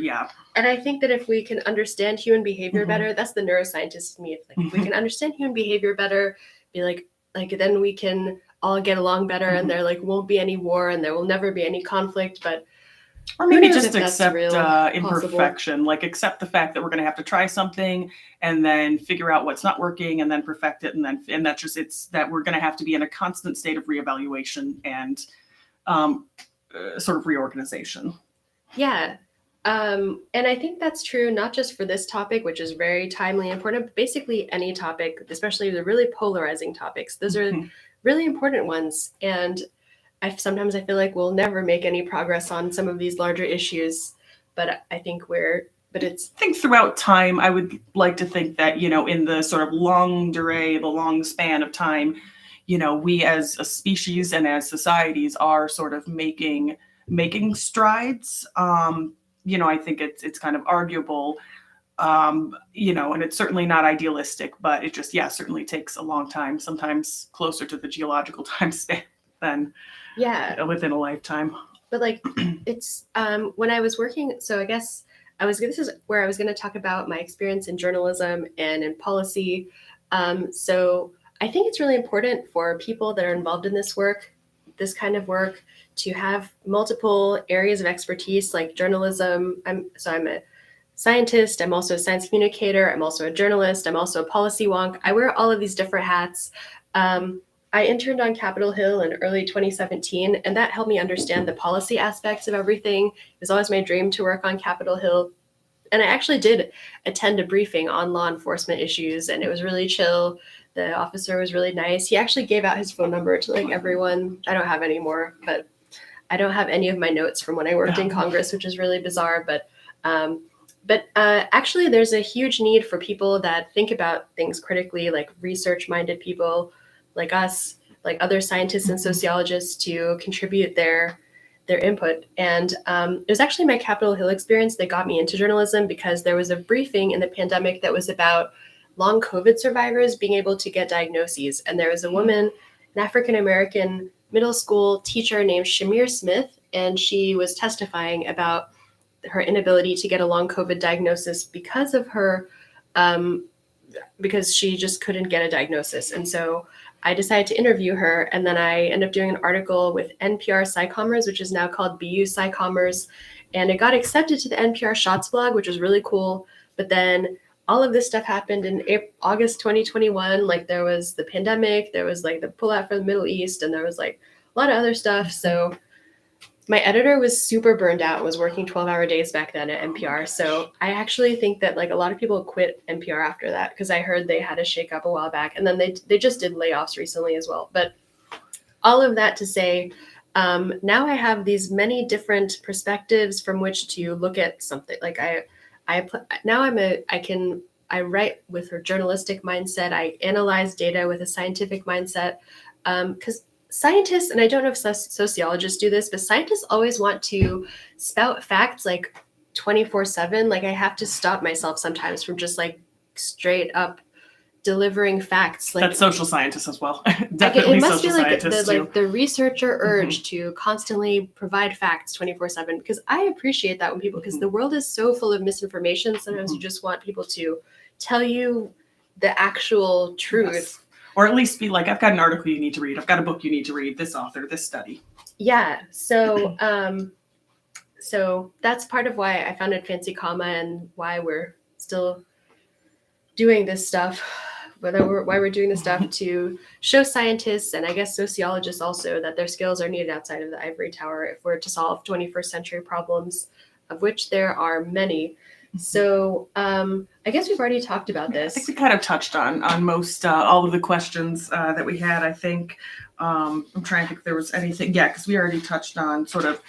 And I think that if we can understand human behavior better, that's the neuroscientist in me. If we can understand human behavior better, be like then we can all get along better, and there like won't be any war, and there will never be any conflict. But or maybe just accept imperfection, like accept the fact that we're going to have to try something and then figure out what's not working and then perfect it, and that's just, it's that we're going to have to be in a constant state of reevaluation and sort of reorganization. Yeah. And I think that's true, not just for this topic, which is very timely and important, but basically any topic, especially the really polarizing topics. Those are really important ones. And sometimes I feel like we'll never make any progress on some of these larger issues, but I think I think throughout time, I would like to think that, in the sort of the long span of time, we as a species and as societies are sort of making strides. I think it's kind of arguable, and it's certainly not idealistic, but it just, certainly takes a long time, sometimes closer to the geological time span than within a lifetime. But like, it's when I was working, so I guess this is where I was going to talk about my experience in journalism and in policy. So I think it's really important for people that are involved in this kind of work, to have multiple areas of expertise, like journalism. I'm a scientist. I'm also a science communicator. I'm also a journalist. I'm also a policy wonk. I wear all of these different hats. I interned on Capitol Hill in early 2017, and that helped me understand the policy aspects of everything. It was always my dream to work on Capitol Hill. And I actually did attend a briefing on law enforcement issues, and it was really chill. The officer was really nice. He actually gave out his phone number to like everyone. I don't have any more, but I don't have any of my notes from when I worked in Congress, which is really bizarre. But actually, there's a huge need for people that think about things critically, like research-minded people like us, like other scientists and sociologists, to contribute their input. And it was actually my Capitol Hill experience that got me into journalism, because there was a briefing in the pandemic that was about long COVID survivors being able to get diagnoses. And there was a woman, an African-American middle school teacher named Shamir Smith, and she was testifying about her inability to get a long COVID diagnosis because of her, because she just couldn't get a diagnosis. And so I decided to interview her, and then I ended up doing an article with NPR Cycomers, which is now called BU Cycomers, and it got accepted to the NPR Shots blog, which was really cool. But then all of this stuff happened in August 2021. Like there was the pandemic, there was like the pullout from the Middle East, and there was like a lot of other stuff. So my editor was super burned out, was working 12-hour days back then at NPR. So I actually think that like a lot of people quit NPR after that, because I heard they had a shakeup a while back, and then they just did layoffs recently as well. But all of that to say, now I have these many different perspectives from which to look at something. Like I write with a journalistic mindset. I analyze data with a scientific mindset, because scientists, and I don't know if sociologists do this, but scientists always want to spout facts like 24/7. Like I have to stop myself sometimes from just like straight up delivering facts. Like that's social scientists as well. Definitely it must social be like scientists the, too. like the researcher urge to constantly provide facts 24/7, because I appreciate that when people, because the world is so full of misinformation. Sometimes you just want people to tell you the actual truth. Yes. Or at least be like, I've got an article you need to read. I've got a book you need to read. This author, this study. Yeah. So so that's part of why I founded Fancy Comma, and why we're still doing this stuff. Why we're doing this stuff to show scientists, and I guess sociologists also, that their skills are needed outside of the ivory tower if we're to solve 21st century problems, of which there are many. So I guess we've already talked about this. I think we kind of touched on most all of the questions that we had. I think I'm trying to think if there was anything. Yeah, because we already touched on sort of,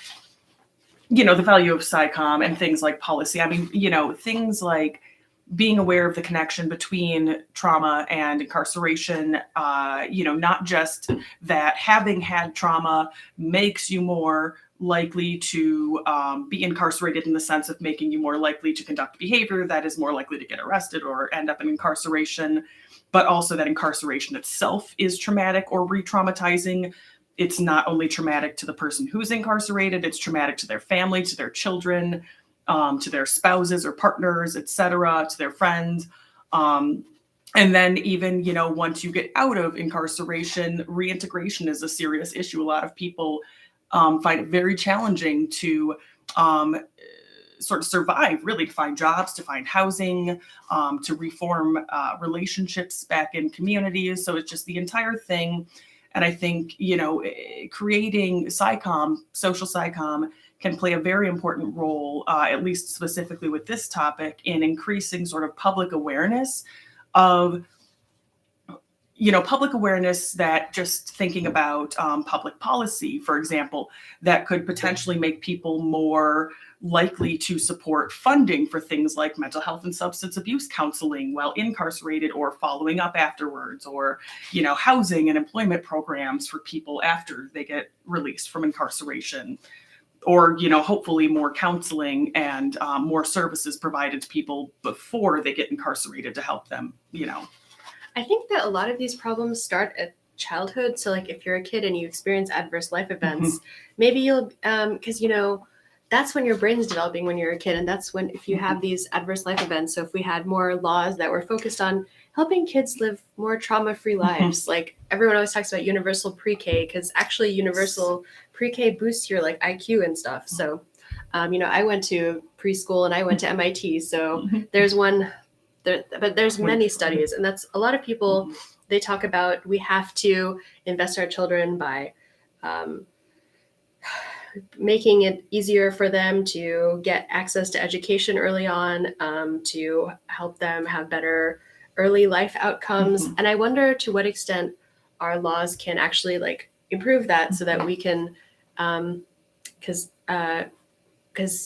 the value of Cycom and things like policy. I mean, things like being aware of the connection between trauma and incarceration, not just that having had trauma makes you more likely to be incarcerated, in the sense of making you more likely to conduct behavior that is more likely to get arrested or end up in incarceration, but also that incarceration itself is traumatic or re-traumatizing. It's not only traumatic to the person who's incarcerated, it's traumatic to their family, to their children, to their spouses or partners, et cetera, to their friends. And then even, once you get out of incarceration, reintegration is a serious issue. A lot of people find it very challenging to sort of survive, really, to find jobs, to find housing, to reform relationships back in communities. So it's just the entire thing. And I think, creating Cycom, social Cycom, can play a very important role, at least specifically with this topic, in increasing sort of public awareness of, public awareness that just thinking about public policy, for example, that could potentially make people more likely to support funding for things like mental health and substance abuse counseling while incarcerated, or following up afterwards, or, housing and employment programs for people after they get released from incarceration, or, hopefully more counseling and more services provided to people before they get incarcerated to help them, I think that a lot of these problems start at childhood. So like if you're a kid and you experience adverse life events, maybe you'll, because, that's when your brain's developing when you're a kid. And that's when, if you have these adverse life events, so if we had more laws that were focused on helping kids live more trauma-free lives, like everyone always talks about universal pre-K, because actually universal pre-K boosts your like IQ and stuff. So, I went to preschool and I went to MIT. So there's one there, but there's many studies, and that's a lot of people, they talk about we have to invest our children by making it easier for them to get access to education early on, to help them have better early life outcomes. And I wonder to what extent our laws can actually like improve that, so that we can, because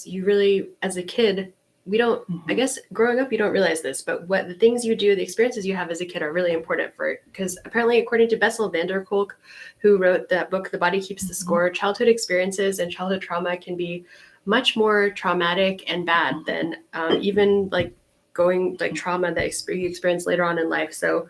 you really, as a kid, we don't, I guess growing up, you don't realize this, but what the things you do, the experiences you have as a kid are really important for, because apparently according to Bessel van der Kolk, who wrote that book, The Body Keeps the Score, childhood experiences and childhood trauma can be much more traumatic and bad than even like going like trauma that you experience later on in life. So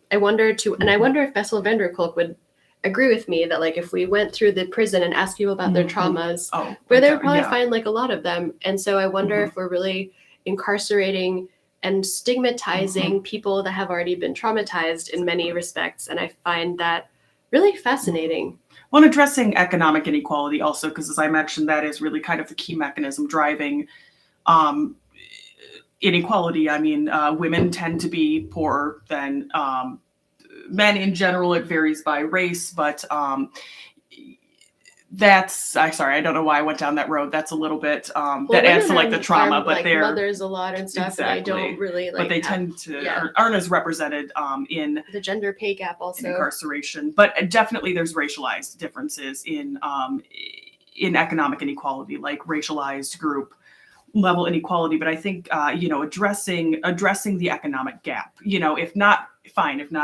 I wonder if Bessel van der Kolk would agree with me that like if we went through the prison and asked people about their traumas, where they would probably find like a lot of them. And so I wonder if we're really incarcerating and stigmatizing people that have already been traumatized in many respects. And I find that really fascinating. Well, and addressing economic inequality also, because as I mentioned, that is really kind of the key mechanism driving inequality. I mean, women tend to be poorer than men in general. It varies by race, but sorry, I don't know why I went down that road. That's a little bit that adds to like the trauma, but like they're mothers a lot and stuff, and they don't really like. But they tend to aren't as represented in the gender pay gap also in incarceration. But definitely there's racialized differences in economic inequality, like racialized group level inequality. But I think addressing the economic gap, if not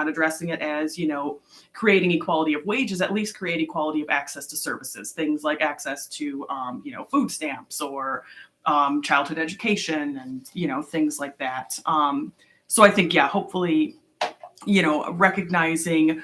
addressing it as creating equality of wages, at least create equality of access to services, things like access to food stamps or childhood education and things like that. So I think hopefully recognizing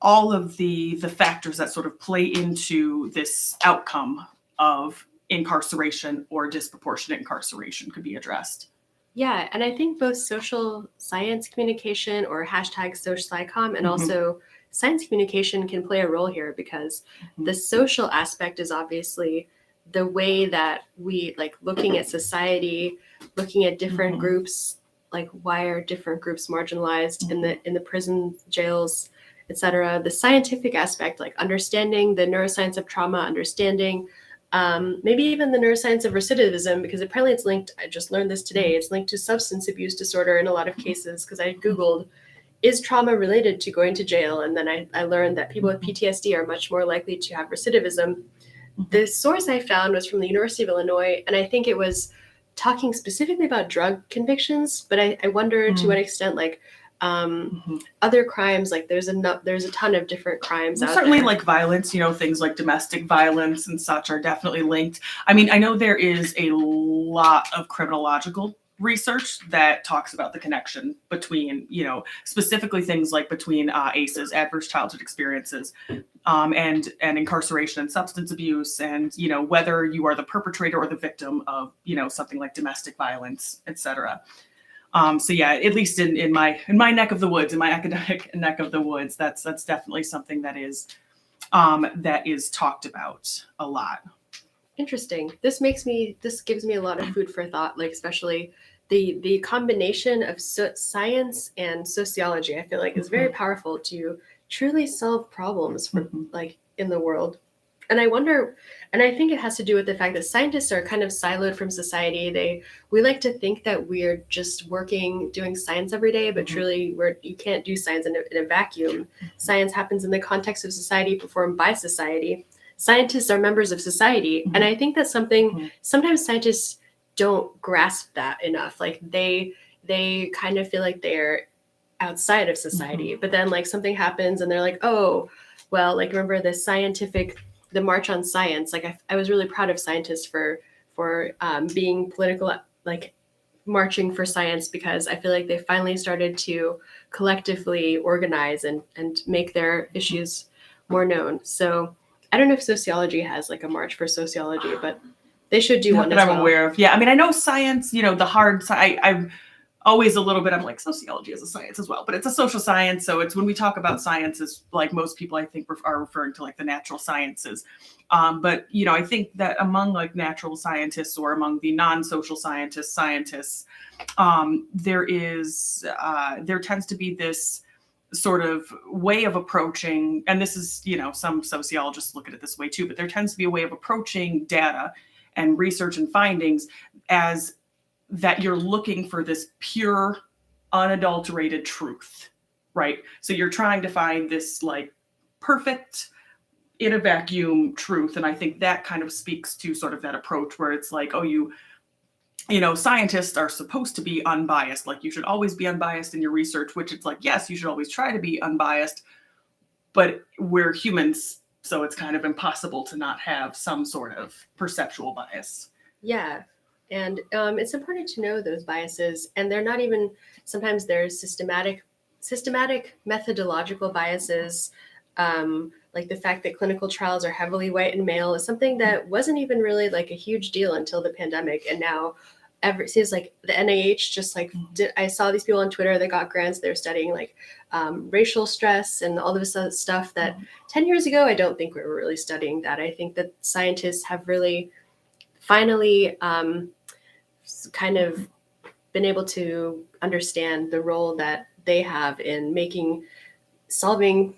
all of the factors that sort of play into this outcome of incarceration or disproportionate incarceration could be addressed. Yeah, and I think both social science communication, or hashtag Cycom, and also science communication can play a role here, because the social aspect is obviously the way that we like looking at society, looking at different groups, like why are different groups marginalized in the prison, jails, etc. The scientific aspect, like understanding the neuroscience of trauma, understanding maybe even the neuroscience of recidivism, because apparently it's linked, I just learned this today, it's linked to substance abuse disorder in a lot of cases, because I Googled, is trauma related to going to jail? And then I learned that people with PTSD are much more likely to have recidivism. The source I found was from the University of Illinois, and I think it was talking specifically about drug convictions, but I wonder to what extent, like, other crimes, like there's a ton of different crimes out certainly there. Like violence, things like domestic violence and such are definitely linked. I mean, I know there is a lot of criminological research that talks about the connection between, specifically things like between ACEs, adverse childhood experiences, and incarceration and substance abuse, and whether you are the perpetrator or the victim of something like domestic violence, etc. So yeah, at least in my neck of the woods, in my academic neck of the woods, that's definitely something that is talked about a lot. Interesting. This gives me a lot of food for thought, like especially the combination of science and sociology, I feel like is very powerful to truly solve problems for like in the world. And I wonder, and I think it has to do with the fact that scientists are kind of siloed from society. We like to think that we're just doing science every day, but truly you can't do science in a vacuum. Science happens in the context of society, performed by society. Scientists are members of society. And I think that's something, sometimes scientists don't grasp that enough. Like they kind of feel like they're outside of society, but then like something happens and they're like, oh, well, like remember the March on Science. Like I was really proud of scientists for being political, like marching for science, because I feel like they finally started to collectively organize and make their issues more known. So I don't know if sociology has like a march for sociology, but they should do one as well. That I'm aware of. Yeah, I mean, I know science, the hard side, I'm always a little bit, I'm like, sociology is a science as well, but it's a social science. So it's when we talk about sciences, like most people, I think are referring to like the natural sciences. But, I think that among like natural scientists or among the non-social scientists, there tends to be this sort of way of approaching, and this is, some sociologists look at it this way too, but there tends to be a way of approaching data and research and findings as that you're looking for this pure, unadulterated truth, right? So you're trying to find this like perfect, in a vacuum truth. And I think that kind of speaks to sort of that approach where it's like, oh, scientists are supposed to be unbiased. Like you should always be unbiased in your research, which it's like, yes, you should always try to be unbiased, but we're humans. So it's kind of impossible to not have some sort of perceptual bias. Yeah. And it's important to know those biases. And they're not even, sometimes there's systematic methodological biases. Like the fact that clinical trials are heavily white and male is something that wasn't even really like a huge deal until the pandemic. And now seems like the NIH just like I saw these people on Twitter that got grants. They're studying like racial stress and all this other stuff that 10 years ago, I don't think we were really studying that. I think that scientists have really finally kind of been able to understand the role that they have in solving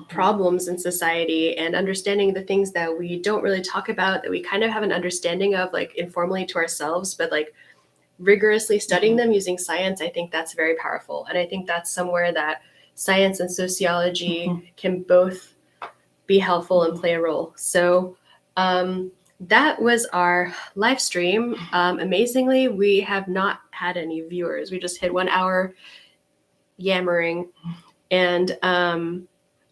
problems in society and understanding the things that we don't really talk about, that we kind of have an understanding of like informally to ourselves, but like rigorously studying them using science, I think that's very powerful. And I think that's somewhere that science and sociology can both be helpful and play a role. So that was our live stream. Amazingly, we have not had any viewers. We just hit 1 hour yammering. And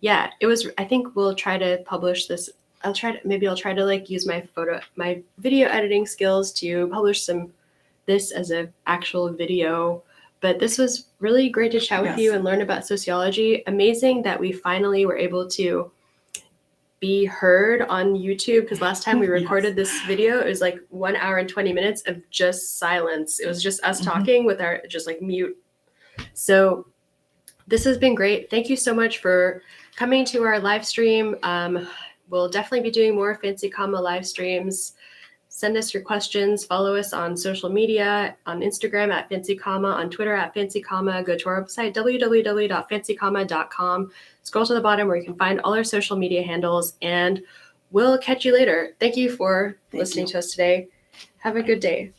yeah, it was, I think we'll try to publish this. I'll try to like use my video editing skills to publish this as an actual video. But this was really great to chat with you and learn about sociology. Amazing that we finally were able to be heard on YouTube, because last time we recorded this video, it was like 1 hour and 20 minutes of just silence. It was just us talking with our just like mute. So this has been great. Thank you so much for coming to our live stream. We'll definitely be doing more Fancy Comma live streams. Send us your questions. Follow us on social media, on Instagram at Fancy Comma, on Twitter at Fancy Comma. Go to our website, www.fancycomma.com. Scroll to the bottom where you can find all our social media handles, and we'll catch you later. Thank you for listening to us today. Have a good day.